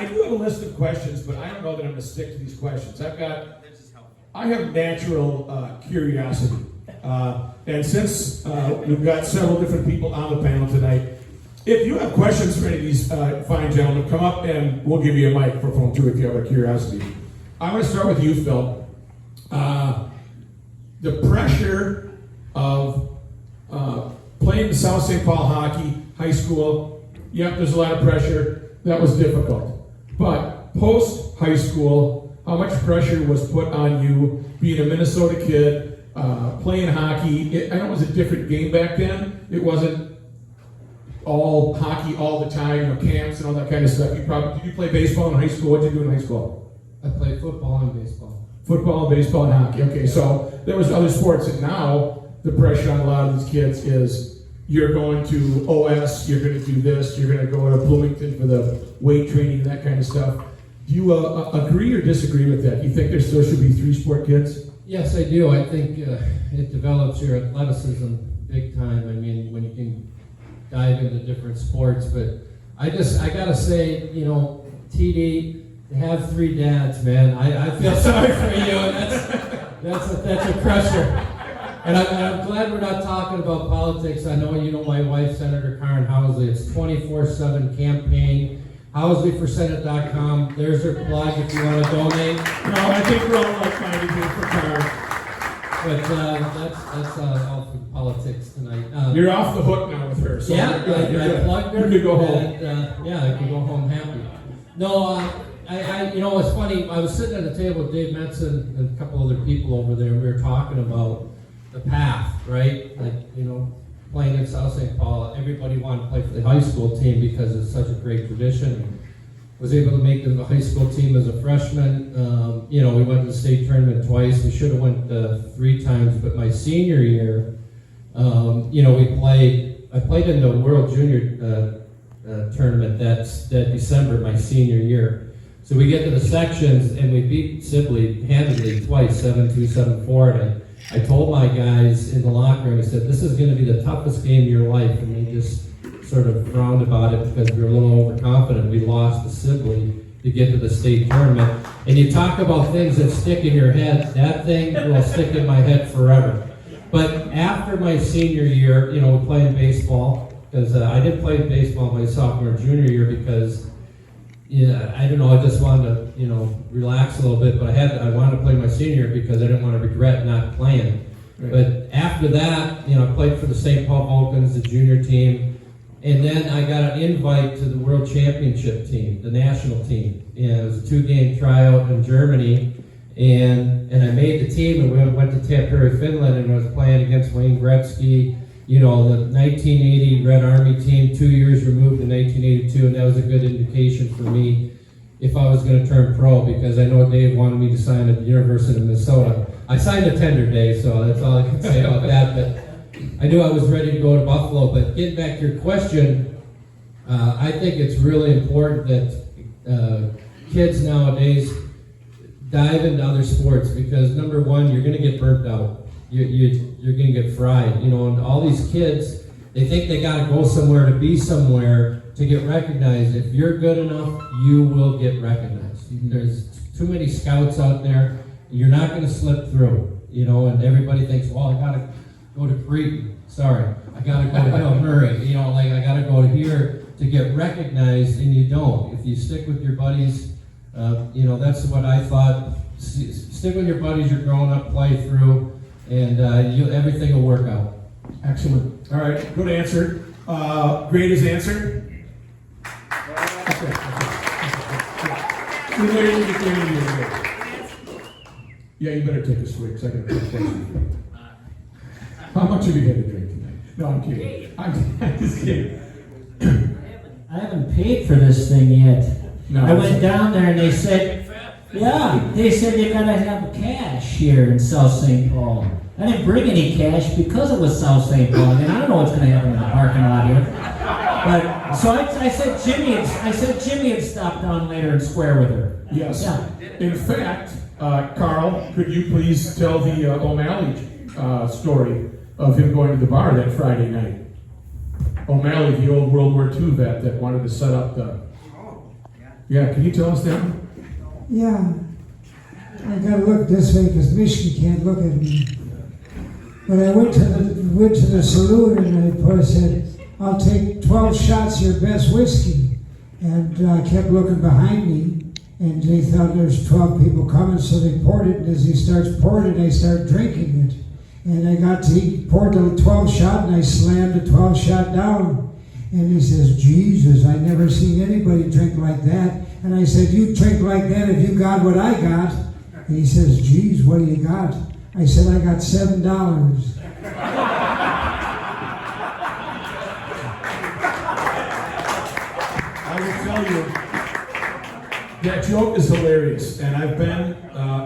I do have a list of questions, but I don't know that I'm going to stick to these questions. I have natural curiosity. And since we've got several different people on the panel tonight, if you have questions for any of these fine gentlemen, come up and we'll give you a microphone too if you have a curiosity. I'm going to start with you, Phil. The pressure of playing the South St. Paul hockey, high school, yep, there's a lot of pressure. That was difficult. But post-high school, how much pressure was put on you being a Minnesota kid, playing hockey? I know it was a different game back then. It wasn't all hockey all the time, camps and all that kind of stuff. Did you play baseball in high school? What did you do in high school? I played football and baseball. Football, baseball, and hockey. Okay, so there was other sports, and now the pressure on a lot of these kids is you're going to OS, you're going to do this, you're going to go to Bloomington for the weight training and that kind of stuff. Do you agree or disagree with that? Do you think there still should be 3-sport kids? Yes, I do. I think it develops your athleticism big time. I mean, when you can dive into different sports, but I gotta say, TD, to have 3 dads, man, I feel sorry for you. That's a crusher. And I'm glad we're not talking about politics. I know you know my wife, Senator Karen Housley. It's 24/7 campaign. HousleyForSenate.com. There's her plug if you want to donate. No, I think we're all like-minded here for Karen. But that's all for politics tonight. You're off the hook now with her. So I plugged her. You could go home. And, I could go home happy. No, it's funny. I was sitting at a table with Dave Metzen and a couple other people over there. And we were talking about the path, right? Playing in South St. Paul. Everybody wanted to play for the high school team because it's such a great tradition. Was able to make the high school team as a freshman. We went to the state tournament twice. We should have went 3 times, but my senior year, I played in the World Junior tournament that December, my senior year. So we get to the sections and we beat Sibley handedly twice, 7-2, 7-4. And I told my guys in the locker room, I said, this is going to be the toughest game of your life. And they just sort of frowned about it because we were a little overconfident. We lost to Sibley to get to the state tournament. And you talk about things that stick in your head. That thing will stick in my head forever. But after my senior year, playing baseball, because I did play baseball my sophomore and junior year because, I don't know, I just wanted to, relax a little bit. But I wanted to play my senior year because I didn't want to regret not playing. Right. But after that, I played for the St. Paul Vulcans, the junior team. And then I got an invite to the World Championship team, the national team. And it was a 2-game tryout in Germany. And I made the team, and we went to Tampere, Finland, and I was playing against Wayne Gretzky, the 1980 Red Army team, 2 years removed in 1982, and that was a good indication for me if I was going to turn pro, because I know Dave wanted me to sign at the University of Minnesota. I signed a tender day, so that's all I can say about that. But I knew I was ready to go to Buffalo. But getting back to your question, I think it's really important that kids nowadays dive into other sports, because number one, you're going to get burnt out. You're going to get fried. And all these kids, they think they got to go somewhere to be somewhere to get recognized. If you're good enough, you will get recognized. There's too many scouts out there. You're not going to slip through. And everybody thinks, well, I got to go to Creighton. Sorry, I got to go to Bill Murray. I got to go to here to get recognized, and you don't. If you stick with your buddies, that's what I thought. Stick with your buddies. You're growing up, play through, and everything will work out. Excellent. All right, good answer. Greatest answer. Yeah, you better take a swig, because I got a question for you. How much have you had to drink tonight? No, I'm kidding. I'm just kidding. I haven't paid for this thing yet. No, I went down there and they said you gotta have cash here in South St. Paul. I didn't bring any cash because it was South St. Paul, and I don't know what's gonna happen in the parking lot here. But so I said Jimmy would stop down later and square with her. Yes. Yeah. In fact, Carl, could you please tell the O'Malley story of him going to the bar that Friday night? O'Malley, the old World War II vet that wanted to set up the... Yeah, can you tell us that? Yeah, I gotta look this way because Michigan can't look at me. But I went to the saloon and I said, I'll take 12 shots of your best whiskey. And I kept looking behind me, and they thought there's 12 people coming, so they poured it. And as he starts pouring it, I start drinking it. And he poured the 12 shot, and I slammed the 12 shot down. And he says, Jesus, I never seen anybody drink like that. And I said, you drink like that if you got what I got. And he says, geez, what do you got? I said, I got $7. I will tell you, that joke is hilarious, and I've been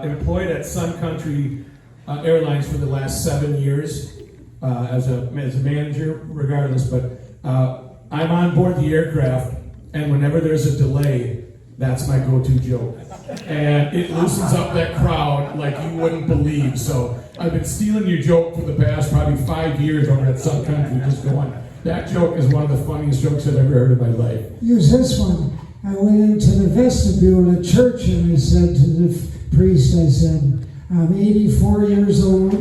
employed at Sun Country Airlines for the last 7 years as a manager, regardless, but I'm on board the aircraft, and whenever there's a delay, that's my go-to joke. And it loosens up that crowd like you wouldn't believe. So I've been stealing your joke for the past probably 5 years over at Sun Country, just going, that joke is one of the funniest jokes I've ever heard in my life. Use this one. I went into the vestibule at church and I said to the priest, I said, I'm 84 years old.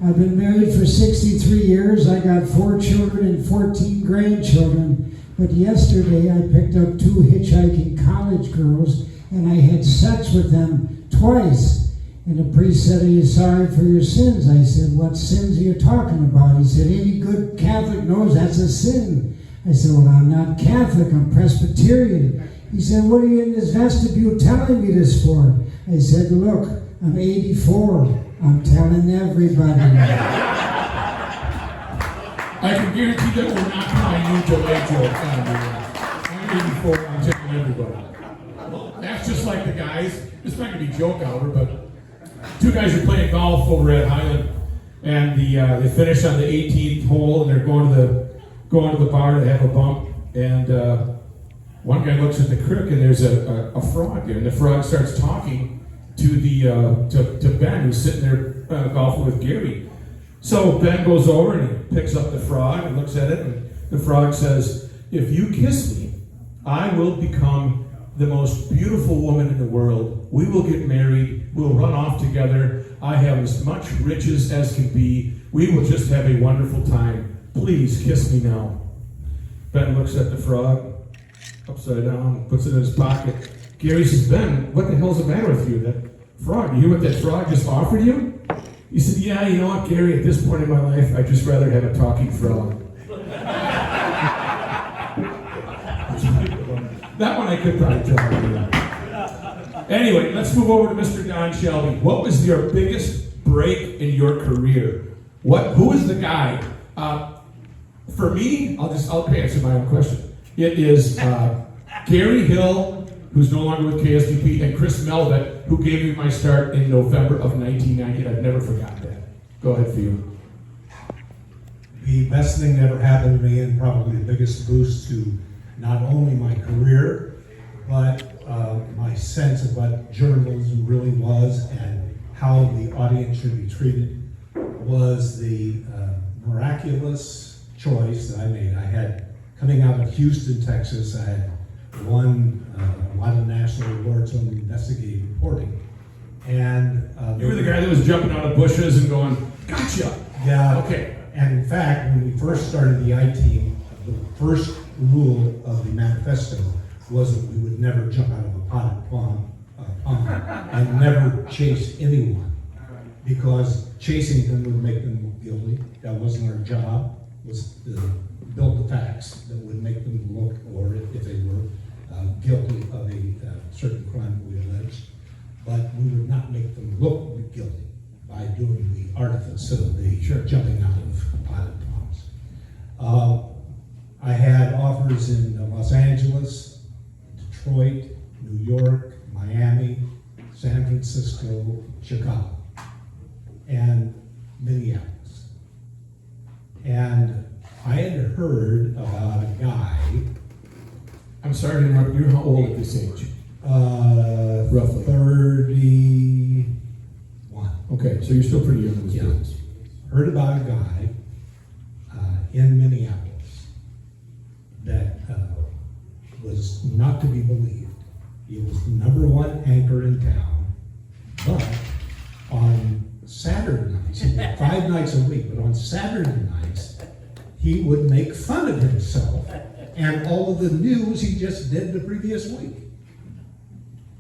I've been married for 63 years. I got 4 children and 14 grandchildren. But yesterday I picked up 2 hitchhiking college girls and I had sex with them twice. And the priest said, are you sorry for your sins? I said, what sins are you talking about? He said, any good Catholic knows that's a sin. I said, well, I'm not Catholic, I'm Presbyterian. He said, what are you in this vestibule telling me this for? I said, look, I'm 84. I'm telling everybody. I can guarantee that we're not trying to delay joke. I'm 84, I'm telling everybody. Well, that's just like the guys. It's not going to be joke hour, but 2 guys are playing golf over at Highland, and they finish on the 18th hole, and they're going to the bar to have a bump, and one guy looks at the creek, and there's a frog there, and the frog starts talking to Ben, who's sitting there golfing with Gary. So Ben goes over and he picks up the frog and looks at it, and the frog says, if you kiss me, I will become the most beautiful woman in the world. We will get married. We'll run off together. I have as much riches as can be. We will just have a wonderful time. Please kiss me now. Ben looks at the frog upside down, puts it in his pocket. Gary says, Ben, what the hell's the matter with you? That frog, you hear what that frog just offered you? He said, yeah, you know what, Gary, at this point in my life, I'd just rather have a talking frog. That one I could probably tell you. Anyway, let's move over to Mr. Don Shelby. What was your biggest break in your career? Who is the guy? For me, I'll answer my own question. It is Gary Hill, who's no longer with KSDP, and Chris Melvett, who gave me my start in November of 1990. I've never forgotten that. Go ahead for you. The best thing that ever happened to me, and probably the biggest boost to not only my career, but my sense of what journalism really was and how the audience should be treated, was the miraculous choice that I made. I had, coming out of Houston, Texas, I had won a lot of national awards on investigative reporting. And you were the guy that was jumping out of bushes and going, gotcha! Yeah. Okay. And in fact, when we first started the I-Team, the first rule of the manifesto was that we would never jump out of a potted pond and never chase anyone, because chasing them would make them guilty. That wasn't our job. Was to build the facts that would make them look, or if they were guilty of a certain crime we alleged, but we would not make them look guilty by doing the artifice of the jumping out of potted palms. I had offers in Los Angeles, Detroit, New York, Miami, San Francisco, Chicago, and Minneapolis. And I had heard about a guy. I'm sorry to interrupt. You're how old at this age? Roughly. 31. Okay, so you're still pretty young in this business. Heard about a guy in Minneapolis that was not to be believed. He was the number one anchor in town. But on Saturday nights, he did 5 nights a week, but on Saturday nights, he would make fun of himself and all of the news he just did the previous week.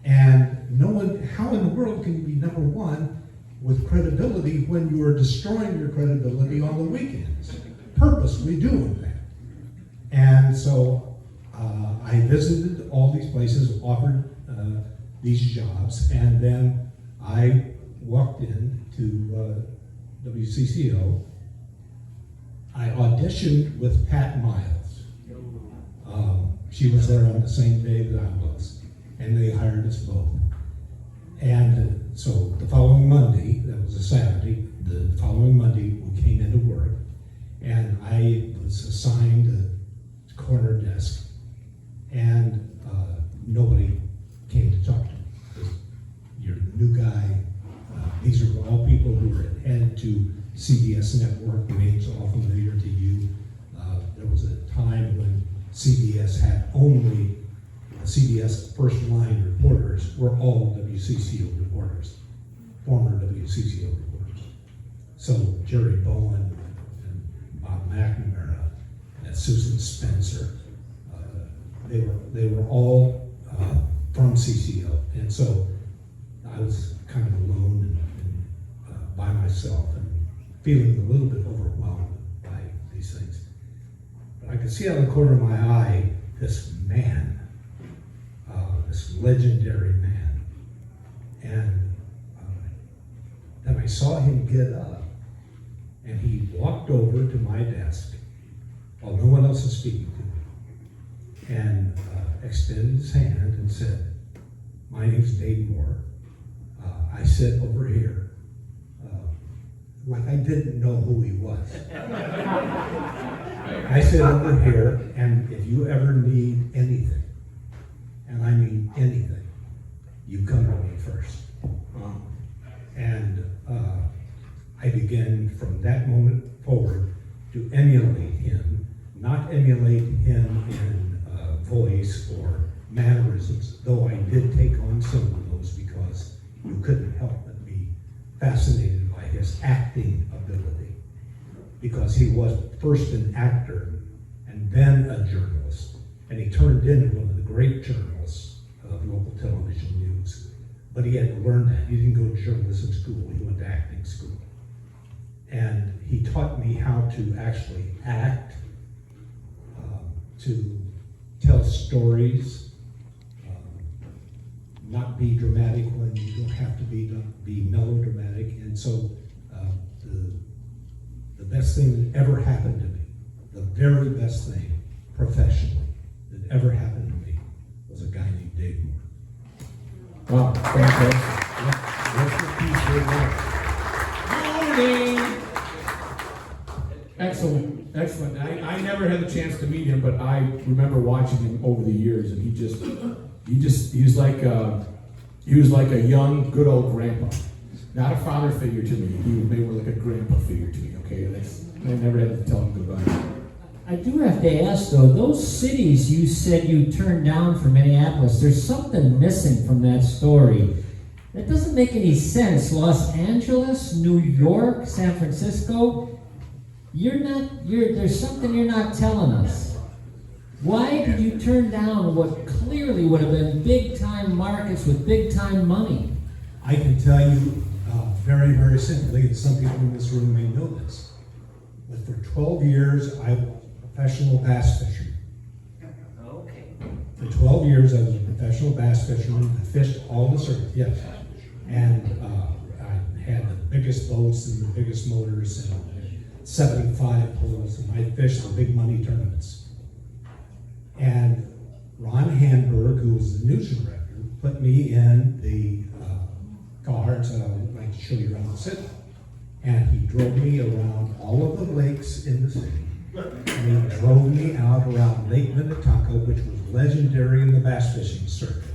And no one, how in the world can you be number one with credibility when you are destroying your credibility on the weekends? Purposely doing that. And so I visited all these places, offered these jobs, and then I walked in to WCCO. I auditioned with Pat Miles. She was there on the same day that I was, and they hired us both. And so the following Monday, that was a Saturday, the following Monday we came into work, and I was assigned a corner desk, and nobody came to talk to me. You're the new guy. These are all people who were headed to CBS Network, names all familiar to you. There was a time when CBS had only CBS first line reporters were all WCCO reporters, former WCCO reporters. So Jerry Bowen and Bob McNamara and Susan Spencer, they were all from CCO, and so I was kind of alone and by myself and feeling a little bit overwhelmed by these things. But I could see out of the corner of my eye this man, this legendary man, and then I saw him get up, and he walked over to my desk while no one else was speaking to me, and extended his hand and said, "My name's Dave Moore. I sit over here." Like I didn't know who he was. I sit over here, and if you ever need anything, and I mean anything, you come to me first. And I began from that moment forward to emulate him, not emulate him in voice or mannerisms, though I did take on some of those because you couldn't help but be fascinated by his acting ability, because he was first an actor and then a journalist, and he turned into one of the great journalists of local television news. But he had to learn that. He didn't go to journalism school, he went to acting school. And he taught me how to actually act, to tell stories, not be dramatic when you don't have to be melodramatic. And so the best thing that ever happened to me, the very best thing professionally that ever happened to me, was a guy named Dave Moore. Wow, fantastic. Rest in peace, Dave Moore. Excellent, excellent. I never had the chance to meet him, but I remember watching him over the years, and he was like a young, good old grandpa. Not a father figure to me. He was maybe more like a grandpa figure to me. Okay, I never had to tell him goodbye. I do have to ask though, those cities you said you turned down for Minneapolis, there's something missing from that story. That doesn't make any sense. Los Angeles, New York, San Francisco, there's something you're not telling us. Why did you turn down what clearly would have been big time markets with big time money? I can tell you very, very simply, and some people in this room may know this, but for 12 years I was a professional bass fisherman. Okay. For 12 years I was a professional bass fisherman. I fished all the circuit, yes. And I had the biggest boats and the biggest motors and 75 poles, and I fished the big money tournaments. And Ron Handberg, who was the news director, put me in the car, so I'd like to show you around the city. And he drove me around all of the lakes in the city. And he drove me out around Lake Minnetonka, which was legendary in the bass fishing circuit,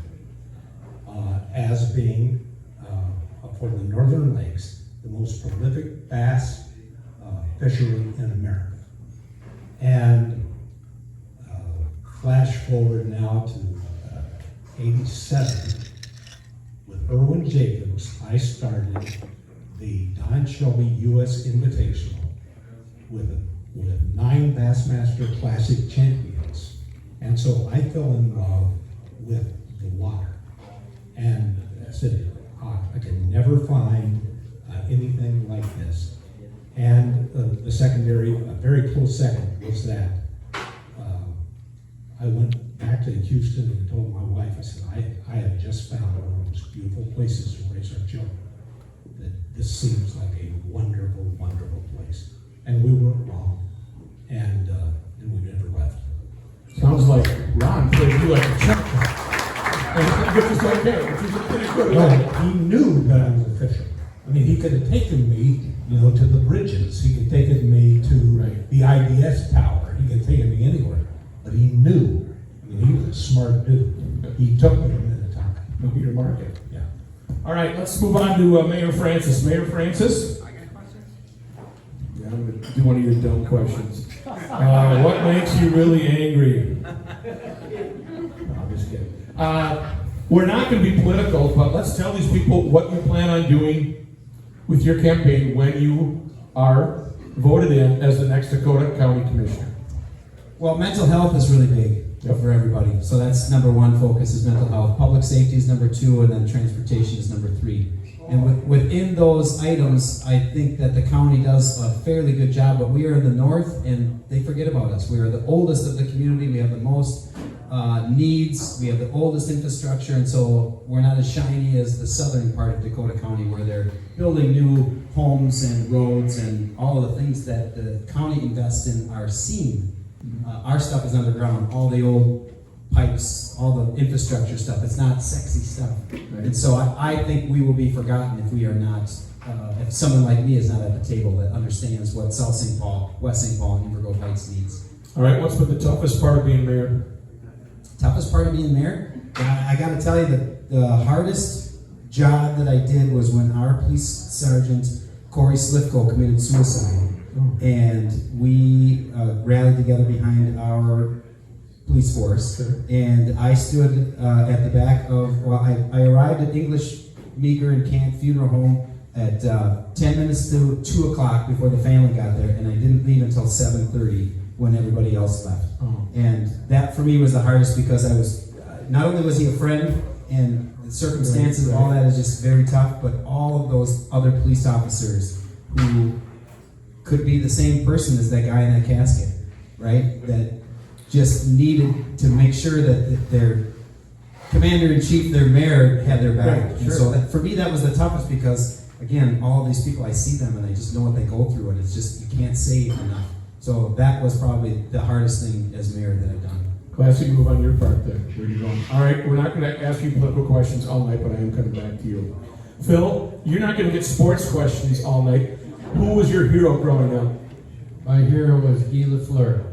as being, for the northern lakes, the most prolific bass fishery in America. And flash forward now to 87, with Irwin Jacobs, I started the Don Shelby U.S. Invitational with 9 Bassmaster Classic champions. And so I fell in love with the water. And I said, I can never find anything like this. And the secondary, a very close second was that I went back to Houston and told my wife, I said, I have just found one of the most beautiful places to raise our children. That this seems like a wonderful, wonderful place. And we weren't wrong. And we never left. Sounds like Ron played you like a check. Which is okay, which is pretty good. Well, he knew that I was official. I mean, he could have taken me, to the bridges. He could have taken me to the IBS tower. He could have taken me anywhere. But he knew. I mean, he was a smart dude. He took me a minute time. Know your market. Yeah. All right, let's move on to Mayor Francis. Mayor Francis? I got a question. Yeah, I'm going to do one of your dumb questions. What makes you really angry? No, I'm just kidding. We're not going to be political, but let's tell these people what you plan on doing with your campaign when you are voted in as the next Dakota County Commissioner. Well, mental health is really big for everybody. So that's number 1 focus is mental health. Public safety is number 2, and then transportation is number 3. And within those items, I think that the county does a fairly good job, but we are in the north and they forget about us. We are the oldest of the community. We have the most needs. We have the oldest infrastructure, and so we're not as shiny as the southern part of Dakota County where they're building new homes and roads and all of the things that the county invests in are seen. Our stuff is underground, all the old pipes, all the infrastructure stuff. It's not sexy stuff. Right. And so I think we will be forgotten if we are not, if someone like me is not at the table that understands what South St. Paul, West St. Paul, and Invergrove Heights needs. All right, what's been the toughest part of being mayor? Toughest part of being mayor? I got to tell you that the hardest job that I did was when our police sergeant, Corey Slifko, committed suicide. And we rallied together behind our police force. Sure. And I stood at the back of, I arrived at English Meager and Camp Funeral Home at 10 minutes to 2 o'clock before the family got there, and I didn't leave until 7:30 when everybody else left. Oh. And that for me was the hardest because I was, not only was he a friend, and the circumstances and all that is just very tough, but all of those other police officers who could be the same person as that guy in that casket, right? That just needed to make sure that their commander-in-chief, their mayor, had their back. Right, And sure. so that, for me, that was the toughest because, again, all of these people, I see them and I just know what they go through, and it's just, you can't say enough. So that was probably the hardest thing as mayor that I've done. Classy move on your part there. Where you going? All right, we're not going to ask you political questions all night, but I am coming back to you. Phil, you're not going to get sports questions all night. Who was your hero growing up? My hero was Guy Lafleur.